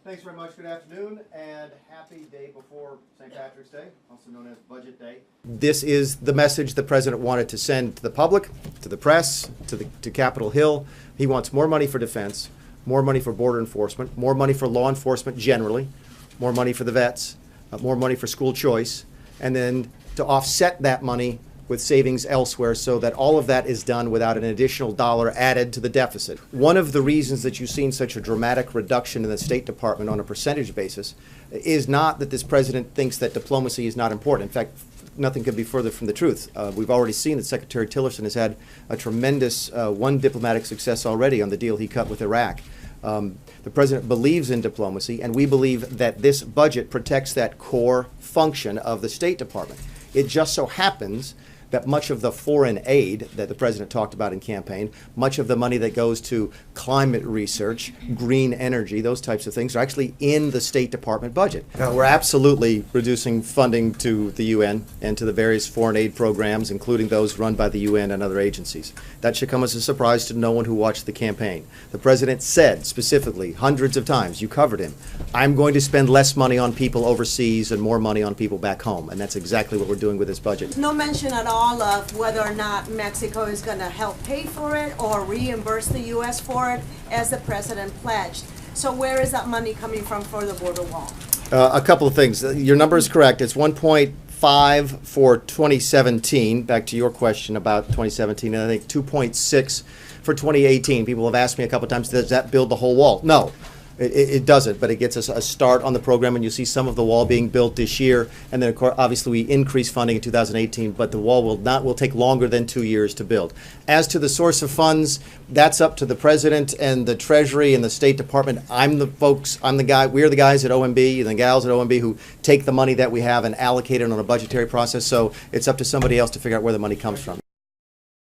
Thanks very much. Good afternoon and happy day before St. Patrick's Day, also known as Budget Day. This is the message the President wanted to send to the public, to the press, to Capitol Hill. He wants more money for defense, more money for border enforcement, more money for law enforcement generally, more money for the vets, more money for school choice, and then to offset that money with savings elsewhere so that all of that is done without an additional dollar added to the deficit. One of the reasons that you've seen such a dramatic reduction in the State Department on a percentage basis is not that this president thinks that diplomacy is not important. In fact, nothing could be further from the truth. We've already seen that Secretary Tillerson has had a tremendous one diplomatic success already on the deal he cut with Iraq. The president believes in diplomacy, and we believe that this budget protects that core function of the State Department. It just so happens that much of the foreign aid that the president talked about in campaign, much of the money that goes to climate research, green energy, those types of things are actually in the State Department budget. We're absolutely reducing funding to the UN and to the various foreign aid programs, including those run by the UN and other agencies. That should come as a surprise to no one who watched the campaign. The president said specifically hundreds of times, you covered him, I'm going to spend less money on people overseas and more money on people back home. And that's exactly what we're doing with this budget. No mention at all of whether or not Mexico is going to help pay for it or reimburse the U.S. for it, as the president pledged. So where is that money coming from for the border wall? A couple of things. Your number is correct. It's 1.5 for 2017. Back to your question about 2017, and I think 2.6 for 2018. People have asked me a couple of times, does that build the whole wall? No. It doesn't, but it gets us a start on the program, and you see some of the wall being built this year, and then of course, obviously we increase funding in 2018, but the wall will take longer than 2 years to build. As to the source of funds, that's up to the President and the Treasury and the State Department. We're the guys at OMB and the gals at OMB who take the money that we have and allocate it on a budgetary process, so it's up to somebody else to figure out where the money comes from.